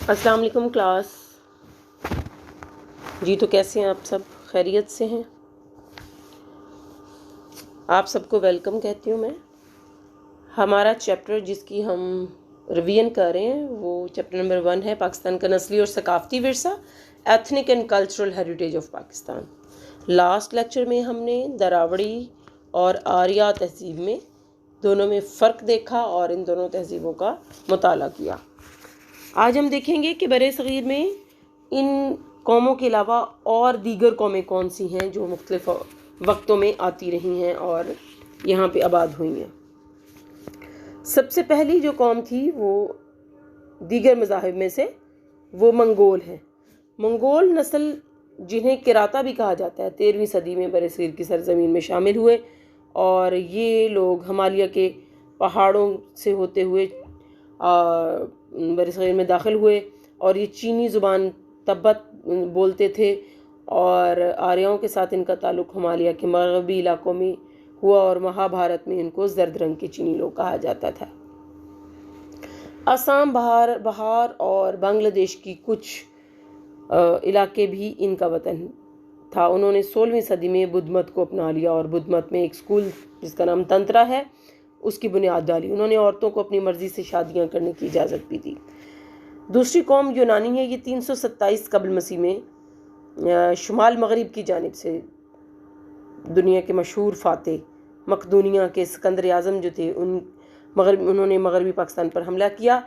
अस्सलाम वालेकुम क्लास जी। तो कैसे हैं आप सब? खैरियत से हैं? आप सबको वेलकम कहती हूँ मैं। हमारा चैप्टर जिसकी हम रिवीजन कर रहे हैं वो चैप्टर नंबर 1 है, पाकिस्तान का नस्ली और सकाफ़ती विरसा, ethnic and cultural heritage of Pakistan. Last lecture में हमने दरावड़ी और आर्या तहजीब में दोनों में फ़र्क देखा और इन दोनों तहजीबों का मुताला किया। आज हम देखेंगे कि बरे-सग़ीर में इन कौमों के अलावा और दीगर कौमें कौन सी हैं जो मुख्तलिफ़ वक्तों में आती रही हैं और यहाँ पे आबाद हुई हैं। सबसे पहली जो कौम थी वो दीगर मज़ाहिब में से वो मंगोल हैं। मंगोल नस्ल जिन्हें किराता भी कहा जाता है 13वीं सदी में बरे-सग़ीर की सरज़मीन में शामिल हुए और ये लोग हिमालय के पहाड़ों से होते हुए बरे-सग़ीर में दाखिल हुए और ये चीनी ज़ुबान तब्बत बोलते थे और आर्यों के साथ इनका ताल्लुक़ हिमालय के मगरबी इलाकों में हुआ और महाभारत में इनको जर्द रंग के चीनी लोग कहा जाता था। असम, बहार और बांग्लादेश की कुछ इलाके भी इनका वतन था। उन्होंने 16वीं सदी में बुद्ध मत को अपना लिया और बुद्ध मत में एक स्कूल जिसका नाम तंत्रा है उसकी बुनियाद डाली। उन्होंने औरतों को अपनी मर्ज़ी से शादियां करने की इजाज़त भी दी। दूसरी कौम यूनानी है। ये 327 कबल मसीह में शुमाल मगरिब की जानिब से दुनिया के मशहूर फ़ातेह मकदूनिया के सिकंदर आज़म जो थे उन्होंने मगरबी पाकिस्तान पर हमला किया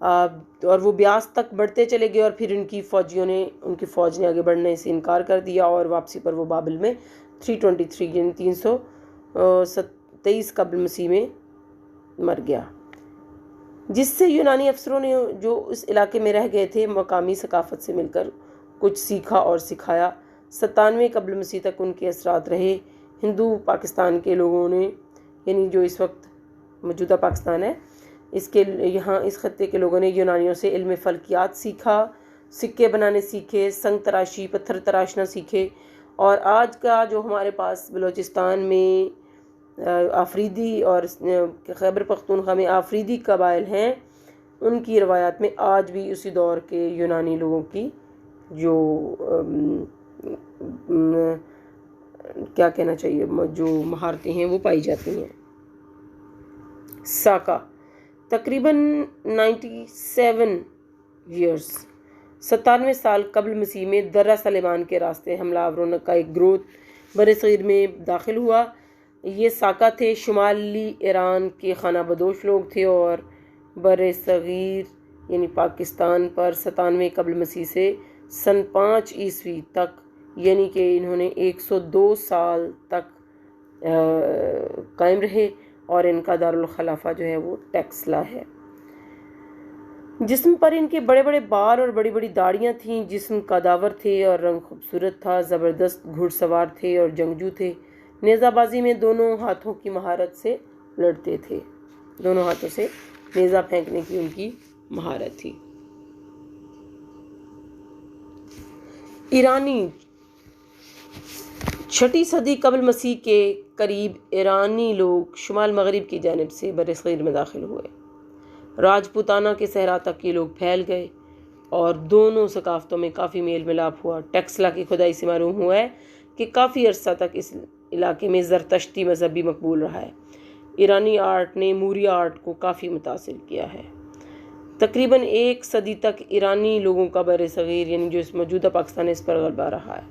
और वो ब्यास तक बढ़ते चले गए और फिर उनकी फ़ौज ने आगे बढ़ने से इनकार कर दिया और वापसी पर वो बाबिल में 323 यानी 323 कबल मसीह में मर गया, जिससे यूनानी अफसरों ने जो इस इलाके में रह गए थे मकामी सकाफ़त से मिलकर कुछ सीखा और सिखाया। 97 कबल मसीह तक उनके असरात रहे। हिंदू पाकिस्तान के लोगों ने, यानी जो इस वक्त मौजूदा पाकिस्तान है, यहाँ इस खत्ते के लोगों ने यूनानियों से इल्म फ़ल्कियात सीखा, सिक्के बनाने सीखे, संग तराशी पत्थर तराशना सीखे और आज का जो हमारे पास बलूचिस्तान में आफरीदी और खैबर पख्तूनख्वा में आफरीदी कबाइल हैं, उनकी रवायात में आज भी उसी दौर के यूनानी लोगों की जो क्या कहना चाहिए जो महारतें हैं वो पाई जाती हैं। साका तकरीबन 97 साल कबल मसीह में दर्रा सलेमान के रास्ते हमलावरों का एक ग्रोथ बरे-सग़ीर में दाखिल हुआ। ये साका थे, शुमाली ईरान के खाना बदोश लोग थे और बरे-सग़ीर यानी पाकिस्तान पर 97 कबल मसीह से सन 5 ईस्वी तक, यानी कि इन्होंने 102 साल तक कायम रहे और इनका दारुल खलाफा जो है वो टेक्सला है। जिस्म पर इनके बड़े बड़े बाल और बड़ी बड़ी दाढ़ियाँ थीं। जिस्म कदावर थे और रंग खूबसूरत था। ज़बरदस्त घुड़सवार थे और जंगजू थे। नेज़ाबाजी में दोनों हाथों की महारत से लड़ते थे। दोनों हाथों से नेज़ा फेंकने की उनकी महारत थी। ईरानी 6वीं सदी कबल मसीह के करीब ईरानी लोग शुमाल मगरिब की जानिब से बरे-सग़ीर में दाखिल हुए। राजपूताना के सहरा तक ये लोग फैल गए और दोनों सकाफ़तों में काफ़ी मेल मिलाप हुआ। टेक्सला की खुदाई से मालूम हुआ है कि काफ़ी अरसा तक इस इलाके में ज़रतश्ती मज़हब भी मकबूल रहा है। ईरानी आर्ट ने मूरिया आर्ट को काफ़ी मुतासिर किया है। तकरीबन 1 सदी तक ईरानी लोगों का बरे-सग़ीर यानी जो इस मौजूदा पाकिस्तान है इस पर गलबा रहा है।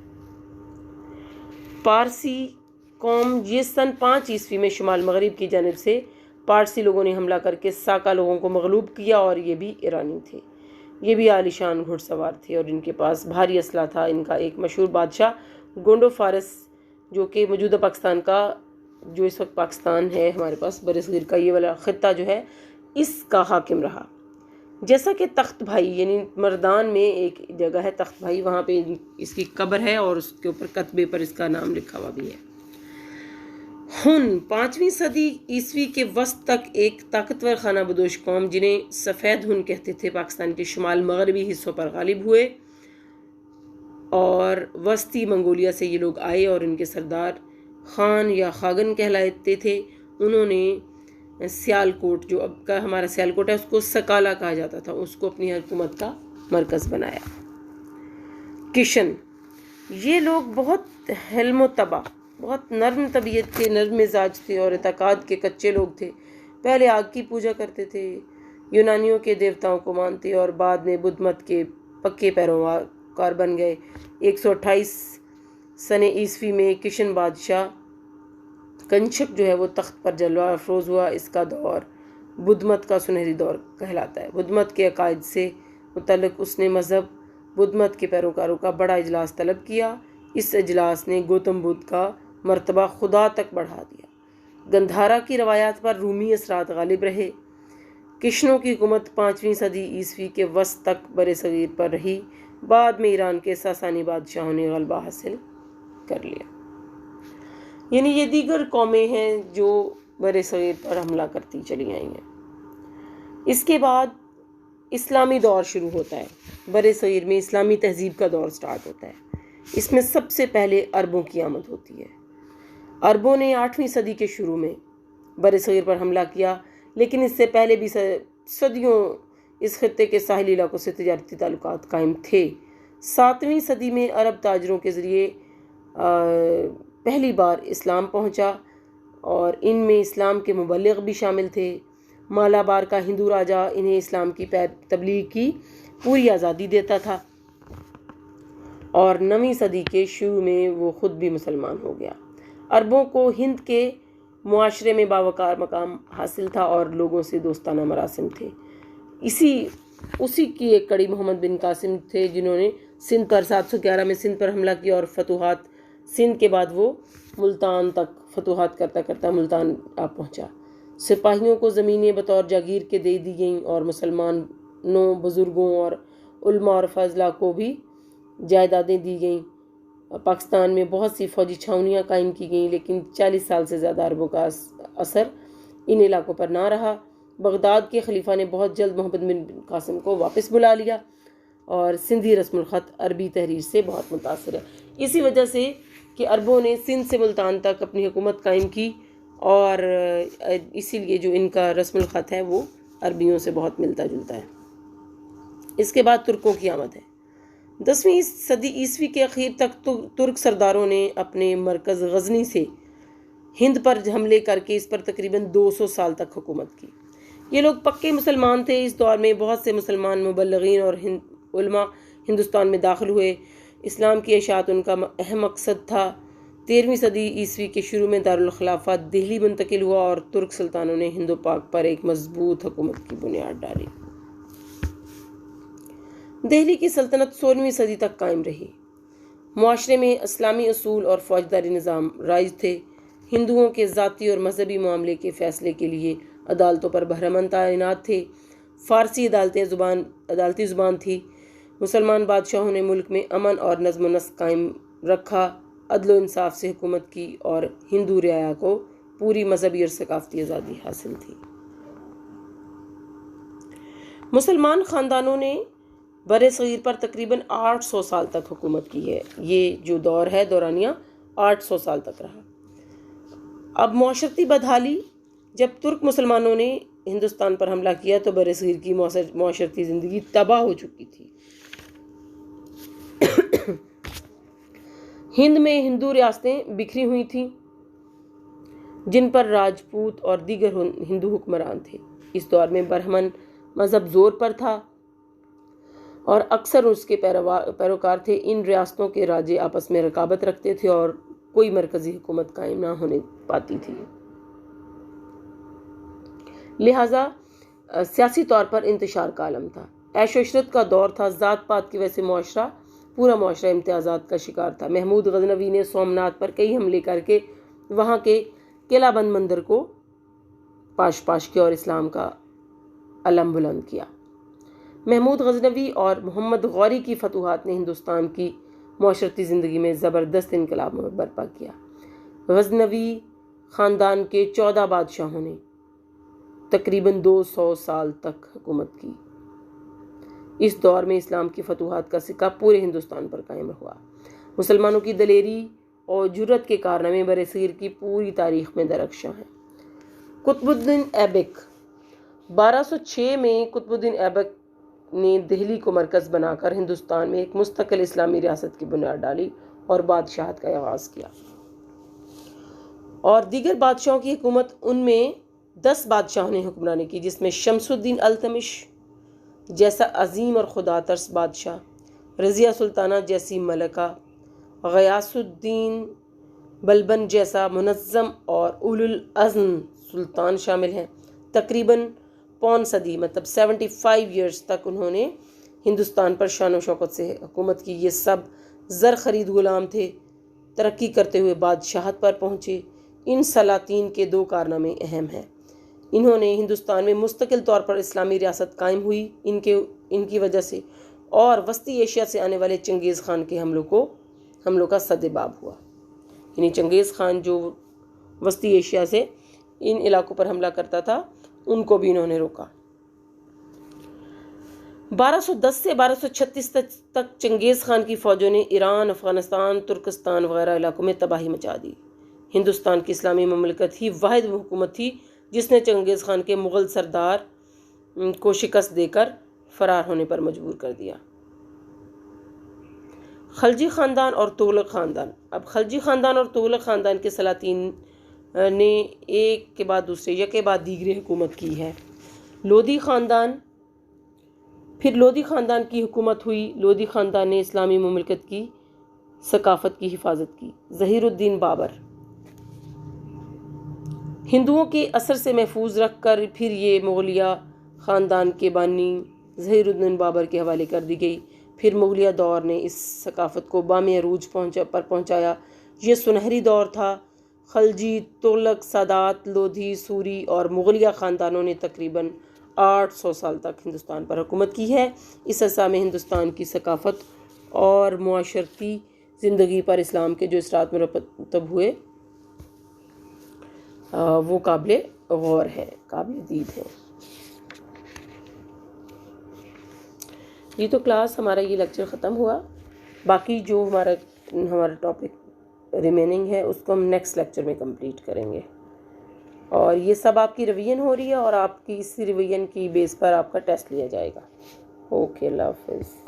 पारसी कौम ये सन 5 ईस्वी में शुमाल मगरिब की जानिब से पारसी लोगों ने हमला करके साका लोगों को मगलूब किया और ये भी ईरानी थे। ये भी आलिशान घुड़सवार थे और इनके पास भारी असला था। इनका एक मशहूर बादशाह गोंडो फारस जो कि मौजूदा पाकिस्तान का, जो इस वक्त पाकिस्तान है हमारे पास बरे-सग़ीर का ये वाला ख़ित्ता जो है, इसका हाकिम रहा। जैसा कि तख्त भाई यानी मर्दान में एक जगह है तख्त भाई, वहाँ पे इसकी कब्र है और उसके ऊपर कतबे पर इसका नाम लिखा हुआ भी है। हुन 5वीं सदी ईस्वी के वस्त तक एक ताकतवर खाना बदोश कौम जिन्हें सफ़ेद हुन कहते थे पाकिस्तान के शुमाल मगरबी हिस्सों पर गालिब हुए और वस्ती मंगोलिया से ये लोग आए और इनके सरदार खान या खागन कहलाते थे। उन्होंने सियालकोट, जो अब का हमारा सियालकोट है, उसको सकाला कहा जाता था, उसको अपनी हुकूमत का मरकज़ बनाया। किशन, ये लोग बहुत हल्म तबा, बहुत नर्म तबीयत के, नर्म मिजाज थे और इताकाद के कच्चे लोग थे। पहले आग की पूजा करते थे, यूनानियों के देवताओं को मानते और बाद में बुद्ध मत के पक्के पैरोकार बन गए। 128 सने ईस्वी में किशन बादशाह कंचक जो है वो तख्त पर जलवा अफरोज़ हुआ। इसका दौर बुद्ध मत का सुनहरी दौर कहलाता है। बुद्ध मत के अकायद से मुतल्लिक़ उसने मज़हब बुद्ध मत के पैरोकारों का बड़ा इजलास तलब किया। इस इजलास ने गौतम बुद्ध का मर्तबा खुदा तक बढ़ा दिया। गंधारा की रवायात पर रूमी असरात गालिब रहे। किशनों की हुकूमत 5वीं सदी ईस्वी के वस्त तक बरे सगीर पर रही। बाद में ईरान के सासानी बादशाहों ने गलबा हासिल कर लिया। यानी ये दीगर कौमें हैं जो बरे सगीर पर हमला करती चली आई हैं। इसके बाद इस्लामी दौर शुरू होता है। बरे सगीर में इस्लामी तहजीब का दौर स्टार्ट होता है। इसमें सबसे पहले अरबों की आमद होती है। अरबों ने 8वीं सदी के शुरू में बरे सगीर पर हमला किया, लेकिन इससे पहले भी सदियों इस खित्ते के साहिली इलाकों से तिजारती ताल्लुकात कायम थे। 7वीं सदी में अरब ताजरों के ज़रिए पहली बार इस्लाम पहुंचा और इनमें इस्लाम के मुबल्लिग भी शामिल थे। मालाबार का हिंदू राजा इन्हें इस्लाम की तबलीग की पूरी आज़ादी देता था और 9वीं सदी के शुरू में वो ख़ुद भी मुसलमान हो गया। अरबों को हिंद के मुआशरे में बावकार मकाम हासिल था और लोगों से दोस्ताना मरासिम थे। उसी की एक कड़ी मोहम्मद बिन कासिम थे, जिन्होंने सिंध पर 711 में सिंध पर हमला किया और फतूहात सिंध के बाद वो मुल्तान तक फतूहात करता करता मुल्तान आ पहुंचा। सिपाहियों को ज़मीनें बतौर जागीर के दे दी गईं और मुसलमानों, बुज़ुर्गों और उलमा और फजला को भी जायदादें दी गईं। पाकिस्तान में बहुत सी फ़ौजी छावनियाँ कायम की गईं, लेकिन 40 साल से ज़्यादा अरबों का असर इन इलाकों पर ना रहा। बगदाद के खलीफा ने बहुत जल्द मोहम्मद बिन कासिम को वापस बुला लिया और सिंधी रस्मुल ख़त अरबी तहरीर से बहुत मुतासर है। इसी वजह से कि अरबों ने सिंध से मुल्तान तक अपनी हुकूमत कायम की और इसीलिए जो इनका रस्मुल ख़त है वो अरबियों से बहुत मिलता जुलता है। इसके बाद तुर्कों की आमद है। 10वीं सदी ईस्वी के अखीर तक तुर्क सरदारों ने अपने मरकज़ गजनी से हिंद पर हमले करके इस पर तकरीबन 200 साल तक हुकूमत की। ये लोग पक्के मुसलमान थे। इस दौर में बहुत से मुसलमान मुबल्लिगीन और उलमा हिंदुस्तान में दाखिल हुए। इस्लाम की इशाअत उनका अहम मकसद था। 13वीं सदी ईस्वी के शुरू में दारुल खिलाफत दिल्ली मुंतकिल हुआ और तुर्क सुल्तानों ने हिंदो पाक पर एक मजबूत हुकूमत की बुनियाद डाली। दिल्ली की सल्तनत 16वीं सदी तक कायम रही। मुआशरे में इस्लामी असूल और फौजदारी निज़ाम राइज थे। हिंदुओं के ज़ाती और मजहबी मामले के फ़ैसले के लिए अदालतों पर बहरमंद तैनात थे। फ़ारसी अदालती ज़ुबान थी। मुसलमान बादशाहों ने मुल्क में अमन और नज़्म नस्क कायम रखा, अदल व इंसाफ से हुकूमत की और हिंदू रियाया को पूरी मजहबी और सकाफती आज़ादी हासिल थी। मुसलमान ख़ानदानों ने बरे सगीर पर तकरीबन 800 साल तक हुकूमत की है। ये जो दौर है दौरानिया 800 साल तक रहा। अब मौशरती बदहाली, जब तुर्क मुसलमानों ने हिंदुस्तान पर हमला किया तो बरे सगीर की मौशरती ज़िंदगी तबाह हो चुकी थी। हिंद में हिंदू रियासतें बिखरी हुई थीं, जिन पर राजपूत और दीगर हिंदू हुक्मरान थे। इस दौर में ब्राह्मण मजहब जोर पर था और अक्सर उसके पैरोकार थे। इन रियासतों के राजे आपस में रकाबत रखते थे और कोई मरकजी हुकूमत कायम ना होने पाती थी। लिहाजा सियासी तौर पर इंतशार का आलम था। ऐश इशरत का दौर था। ज़ात पात की वजह से पूरा मुआशरा इम्तियाज़ात का शिकार था। महमूद गजनवी ने सोमनाथ पर कई हमले करके वहाँ के किलाबंद मंदिर को पाश किया और इस्लाम का अलम बुलंद किया। महमूद गजनवी और मोहम्मद गौरी की फतूहात ने हिंदुस्तान की मुआशरती ज़िंदगी में ज़बरदस्त इनकलाब बर्पा किया। गजनवी ख़ानदान के 14 बादशाहों ने तकरीबन 200 साल तक हुकूमत की। इस दौर में इस्लाम की फतूहात का सिक्का पूरे हिंदुस्तान पर कायम हुआ। मुसलमानों की दलेरी और जुर्रत के कारनामे बरसगीर की पूरी तारीख में दरख्शां हैं। कुतुबुद्दीन ऐबक 1206 में कुतुबुद्दीन ऐबक ने दिल्ली को मरकज़ बनाकर हिंदुस्तान में एक मुस्तकिल इस्लामी रियासत की बुनियाद डाली और बादशाहत का आगाज़ किया। और दीगर बादशाहों की हुकूमत, उनमें 10 बादशाहों ने हुक्मरानी की, जिसमें शमसुद्दीन अल्तमिश जैसा अजीम और खुदातरस बादशाह, रज़िया सुल्ताना जैसी मलका, गयासुद्दीन बलबन जैसा मुनज़्ज़म और उलुल अज़्म सुल्तान शामिल हैं। तकरीबन पौन सदी मतलब 75 ईयर्स तक उन्होंने हिंदुस्तान पर शान व शौकत से हुकूमत की। ये सब ज़र ख़रीद ग़ुलाम थे, तरक्की करते हुए बादशाहत पर पहुँचे। इन सलातीन के 2 कारनामे अहम हैं। इन्होंने हिंदुस्तान में मुस्तकिल तौर पर इस्लामी रियासत कायम हुई इनकी वजह से, और वस्ती एशिया से आने वाले चंगेज़ ख़ान के हमलों का सद्देबाब हुआ। यानी चंगेज़ ख़ान जो वस्ती एशिया से इन इलाकों पर हमला करता था, उनको भी इन्होंने रोका। 1210 से 1236 तक चंगेज़ ख़ान की फ़ौजों ने ईरान, अफ़गानिस्तान, तुर्कस्तान वगैरह इलाकों में तबाही मचा दी। हिंदुस्तान की इस्लामी ममलकत ही वाहिद हुकूमत थी जिसने चंगेज़ ख़ान के मुग़ल सरदार को शिकस्त देकर फ़रार होने पर मजबूर कर दिया। खलजी ख़ानदान और तुगलक ख़ानदान। अब खलजी ख़ानदान और तुगलक ख़ानदान के सलातीन ने एक के बाद दूसरे यके बाद दीगरे हुकूमत की है। लोधी ख़ानदान की हुकूमत हुई। लोधी ख़ानदान ने इस्लामी ममलकत की सकाफ़त की हिफाजत की। ज़हीरुद्दीन बाबर हिंदुओं के असर से महफूज रख कर फिर ये मुग़लिया ख़ानदान के बानी ज़हीरुद्दीन बाबर के हवाले कर दी गई। फिर मुग़लिया दौर ने इस सकाफ़त को बामे अरूज पहुँचाया। ये सुनहरी दौर था। खलजी, तुगलक, सादात, लोधी, सूरी और मुग़लिया ख़ानदानों ने तकरीबन 800 साल तक हिंदुस्तान पर हुकूमत की है। इस अरसा में हिंदुस्तान की सकाफ़त और मुआशरती ज़िंदगी पर इस्लाम के जो असरात मुरतब हुए वो काबिल गौर है, काबिल दीद है। ये तो क्लास हमारा ये लेक्चर ख़त्म हुआ। बाकी जो हमारा टॉपिक रिमेनिंग है उसको हम नेक्स्ट लेक्चर में कंप्लीट करेंगे। और ये सब आपकी रिवीजन हो रही है और आपकी इस रिवीजन की बेस पर आपका टेस्ट लिया जाएगा। ओके, अल्लाह हाफ़िज़।